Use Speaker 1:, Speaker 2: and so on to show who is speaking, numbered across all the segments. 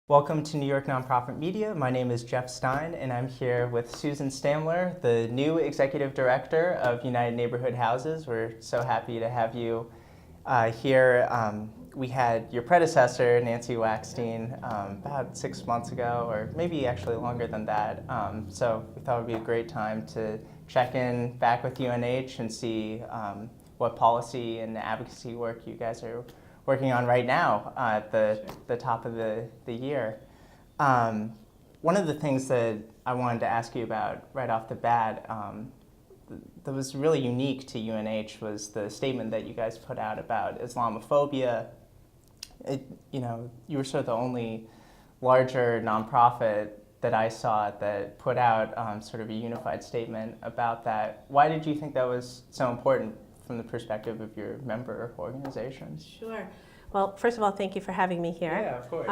Speaker 1: Welcome to New York Nonprofit Media. My name is Jeff Stein, and I'm here with Susan Stamler, the new Executive Director of United Neighborhood Houses. We're so happy to have you here. We had your predecessor, Nancy Waxstein, about 6 months ago, or maybe actually longer than that. So we thought it would be a great time to check in back with UNH and see what policy and advocacy work you guys are working on right now at the top of the year. One of the things that I wanted to ask you about right off the bat that was really unique to UNH was the statement that you guys put out about Islamophobia. You were sort of the only larger nonprofit that I saw that put out sort of a unified statement about that. Why did you think that was so important from the perspective of your member organizations?
Speaker 2: Sure. Well, first of all, thank you for having me here.
Speaker 1: Yeah, of course.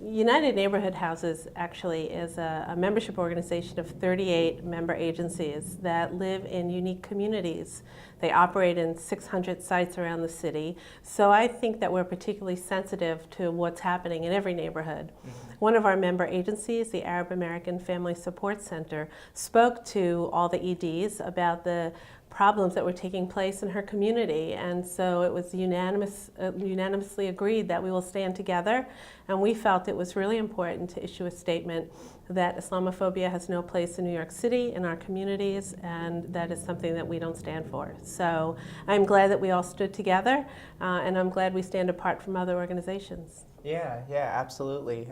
Speaker 2: United Neighborhood Houses actually is a membership organization of 38 member agencies that live in unique communities. They operate in 600 sites around the city. So I think that we're particularly sensitive to what's happening in every neighborhood. Mm-hmm. One of our member agencies, the Arab American Family Support Center, spoke to all the EDs about the problems that were taking place in her community, and so it was unanimously agreed that we will stand together, and we felt it was really important to issue a statement that Islamophobia has no place in New York City, in our communities, and that is something that we don't stand for. So I'm glad that we all stood together, and I'm glad we stand apart from other organizations.
Speaker 1: Yeah, absolutely.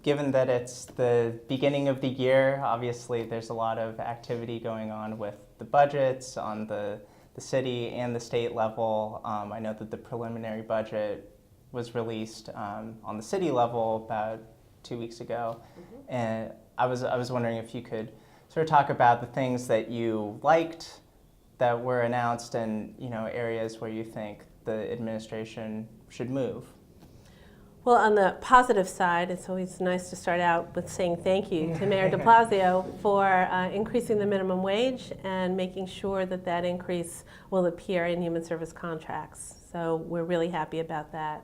Speaker 1: Given that it's the beginning of the year, obviously there's a lot of activity going on with the budgets on the city and the state level. I know that the preliminary budget was released on the city level about 2 weeks ago. Mm-hmm. And I was wondering if you could sort of talk about the things that you liked that were announced and areas where you think the administration should move.
Speaker 2: Well, on the positive side, it's always nice to start out with saying thank you to Mayor de Blasio for increasing the minimum wage and making sure that that increase will appear in human service contracts. So we're really happy about that.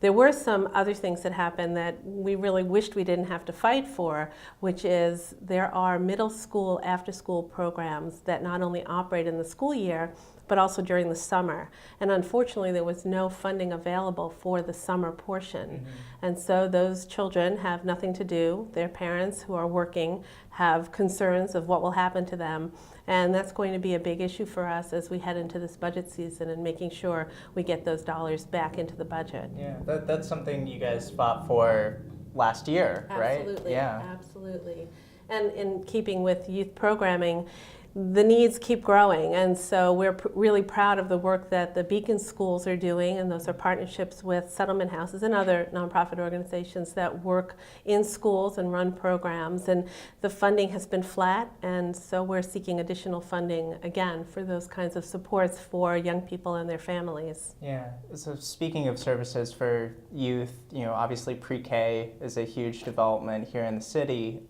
Speaker 2: There were some other things that happened that we really wished we didn't have to fight for, which is there are middle school after-school programs that not only operate in the school year, but also during the summer. And unfortunately, there was no funding available for the summer portion. Mm-hmm. And so those children have nothing to do. Their parents who are working have concerns of what will happen to them. And that's going to be a big issue for us as we head into this budget season and making sure we get those dollars back into the budget.
Speaker 1: Yeah, that's something you guys fought for last year, right?
Speaker 2: Absolutely, yeah. Absolutely. And in keeping with youth programming, the needs keep growing, and so we're really proud of the work that the Beacon schools are doing, and those are partnerships with settlement houses and other nonprofit organizations that work in schools and run programs, and the funding has been flat, and so we're seeking additional funding again for those kinds of supports for young people and their families.
Speaker 1: Yeah, so speaking of services for youth, obviously pre-K is a huge development here in the city.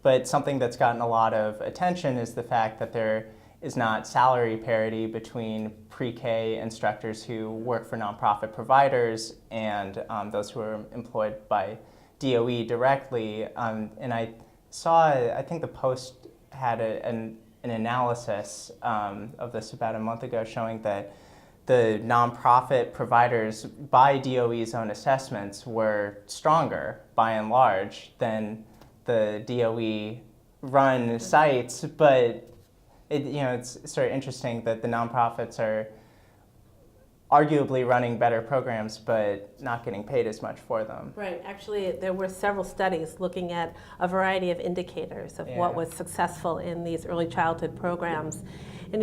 Speaker 1: But something that's gotten a lot of attention is the fact that there is not salary parity between pre-K instructors who work for nonprofit providers and those who are employed by DOE directly. And I think the Post had an analysis of this about a month ago showing that the nonprofit providers, by DOE's own assessments, were stronger by and large than the DOE run sites, but it's sort of interesting that the nonprofits are arguably running better programs but not getting paid as much for them.
Speaker 2: Right. Actually, there were several studies looking at a variety of indicators of what was successful in these early childhood programs. And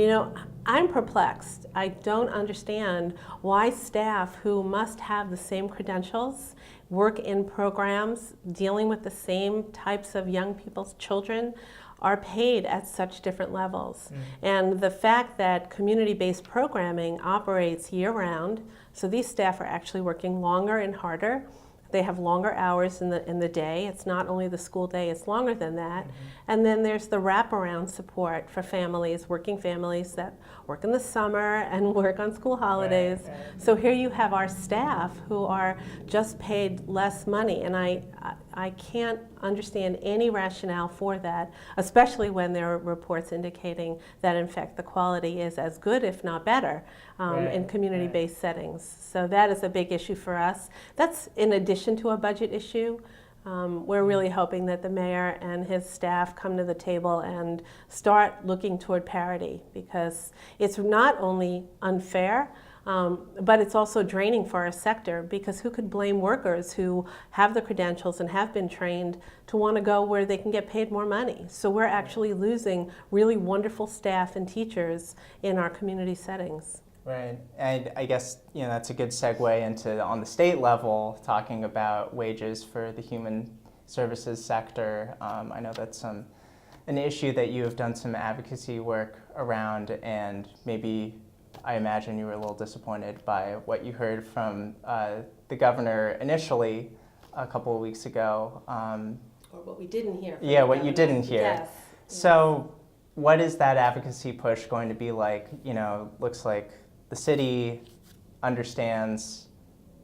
Speaker 2: I'm perplexed. I don't understand why staff who must have the same credentials work in programs dealing with the same types of young people's children are paid at such different levels. Mm. And the fact that community-based programming operates year-round, so these staff are actually working longer and harder. They have longer hours in the day. It's not only the school day, it's longer than that. Mm-hmm. And then there's the wraparound support for families, working families that work in the summer and work on school holidays.
Speaker 1: Right.
Speaker 2: So here you have our staff who are just paid less money, and I can't understand any rationale for that, especially when there are reports indicating that in fact the quality is as good, if not better, in community-based settings. So that is a big issue for us. That's in addition to a budget issue. We're really hoping that the mayor and his staff come to the table and start looking toward parity, because it's not only unfair, but it's also draining for our sector, because who could blame workers who have the credentials and have been trained to want to go where they can get paid more money? So we're actually losing really wonderful staff and teachers in our community settings.
Speaker 1: Right, and I guess that's a good segue into, on the state level, talking about wages for the human services sector. I know that's an issue that you have done some advocacy work around, and maybe I imagine you were a little disappointed by what you heard from the governor initially a couple of weeks ago.
Speaker 2: Or what we didn't hear.
Speaker 1: Yeah, what you didn't hear.
Speaker 2: Yes.
Speaker 1: So what is that advocacy push going to be like? Looks like the city understands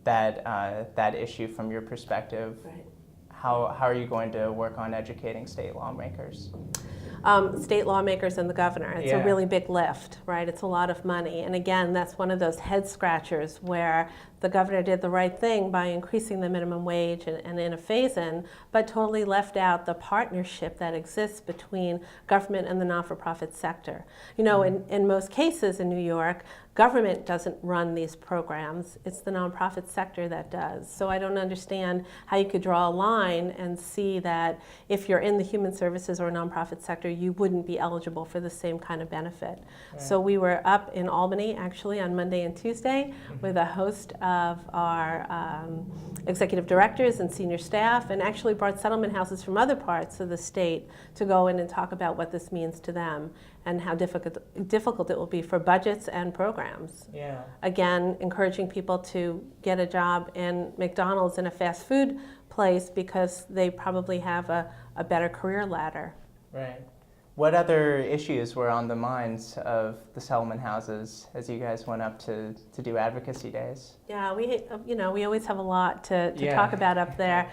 Speaker 1: that issue from your perspective.
Speaker 2: Right.
Speaker 1: How are you going to work on educating state lawmakers?
Speaker 2: State lawmakers and the governor. It's a really big lift, right? It's a lot of money. And again, that's one of those head scratchers where the governor did the right thing by increasing the minimum wage and in a phase-in, but totally left out the partnership that exists between government and the not-for-profit sector. In most cases in New York, government doesn't run these programs. It's the nonprofit sector that does. So I don't understand how you could draw a line and see that if you're in the human services or nonprofit sector, you wouldn't be eligible for the same kind of benefit. Right. So we were up in Albany, actually, on Monday and Tuesday with a host of our executive directors and senior staff, and actually brought settlement houses from other parts of the state to go in and talk about what this means to them and how difficult it will be for budgets and programs.
Speaker 1: Yeah.
Speaker 2: Again, encouraging people to get a job in McDonald's in a fast food place because they probably have a better career ladder.
Speaker 1: Right. What other issues were on the minds of the settlement houses as you guys went up to do advocacy days?
Speaker 2: Yeah, we always have a lot to talk about up there.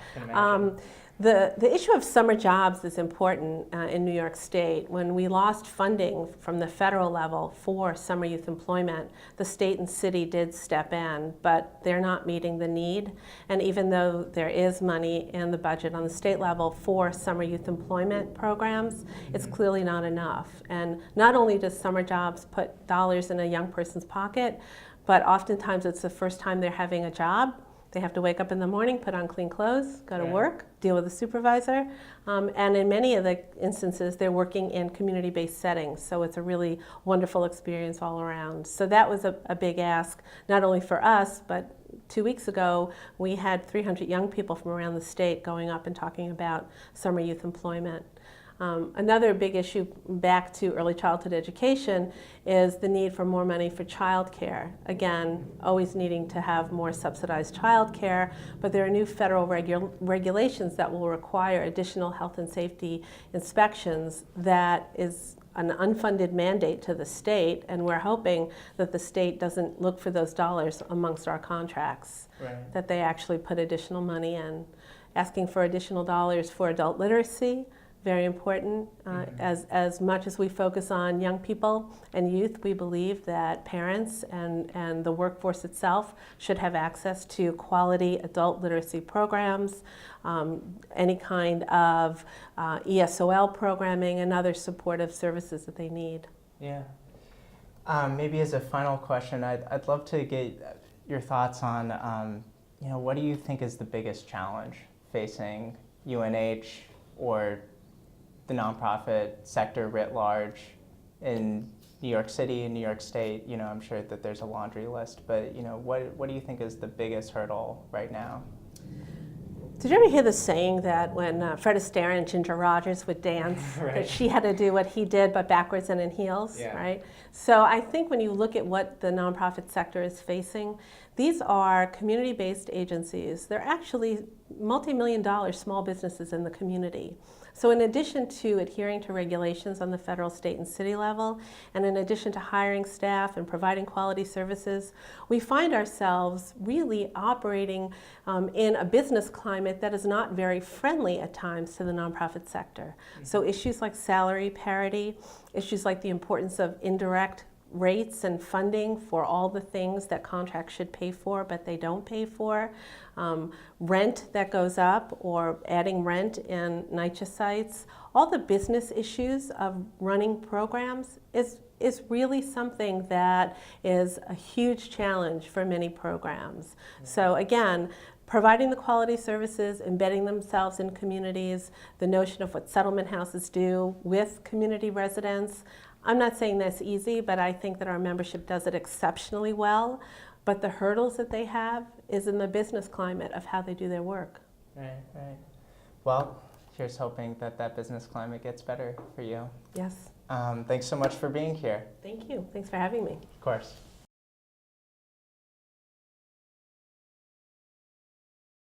Speaker 2: The issue of summer jobs is important in New York State. When we lost funding from the federal level for summer youth employment, the state and city did step in, but they're not meeting the need. And even though there is money in the budget on the state level for summer youth employment programs, it's clearly not enough. And not only does summer jobs put dollars in a young person's pocket, but oftentimes it's the first time they're having a job. They have to wake up in the morning, put on clean clothes, go to work, deal with a supervisor, and in many of the instances, they're working in community-based settings, so it's a really wonderful experience all around. So that was a big ask, not only for us, but 2 weeks ago, we had 300 young people from around the state going up and talking about summer youth employment. Another big issue back to early childhood education is the need for more money for child care. Again, always needing to have more subsidized child care, but there are new federal regulations that will require additional health and safety inspections that is an unfunded mandate to the state, and we're hoping that the state doesn't look for those dollars amongst our contracts, that they actually put additional money in. Asking for additional dollars for adult literacy, very important. As much as we focus on young people and youth, we believe that parents and the workforce itself should have access to quality adult literacy programs, any kind of ESOL programming and other supportive services that they need.
Speaker 1: Yeah. Maybe as a final question, I'd love to get your thoughts on, what do you think is the biggest challenge facing UNH or the nonprofit sector writ large in New York City and New York State? I'm sure that there's a laundry list, but what do you think is the biggest hurdle right now?
Speaker 2: Did you ever hear the saying that when Fred Astaire and Ginger Rogers would dance, that she had to do what he did but backwards and in heels, right? So I think when you look at what the nonprofit sector is facing, these are community-based agencies. They're actually multi-million-dollar small businesses in the community. So in addition to adhering to regulations on the federal, state, and city level, and in addition to hiring staff and providing quality services, we find ourselves really operating in a business climate that is not very friendly at times to the nonprofit sector. So issues like salary parity, issues like the importance of indirect rates and funding for all the things that contracts should pay for but they don't pay for, rent that goes up or adding rent in NYCHA sites, all the business issues of running programs is really something that is a huge challenge for many programs. So again, providing the quality services, embedding themselves in communities, the notion of what settlement houses do with community residents. I'm not saying that's easy, but I think that our membership does it exceptionally well. But the hurdles that they have is in the business climate of how they do their work.
Speaker 1: Right, right. Well, here's hoping that that business climate gets better for you.
Speaker 2: Yes.
Speaker 1: Thanks so much for being here.
Speaker 2: Thank you. Thanks for having me.
Speaker 1: Of course.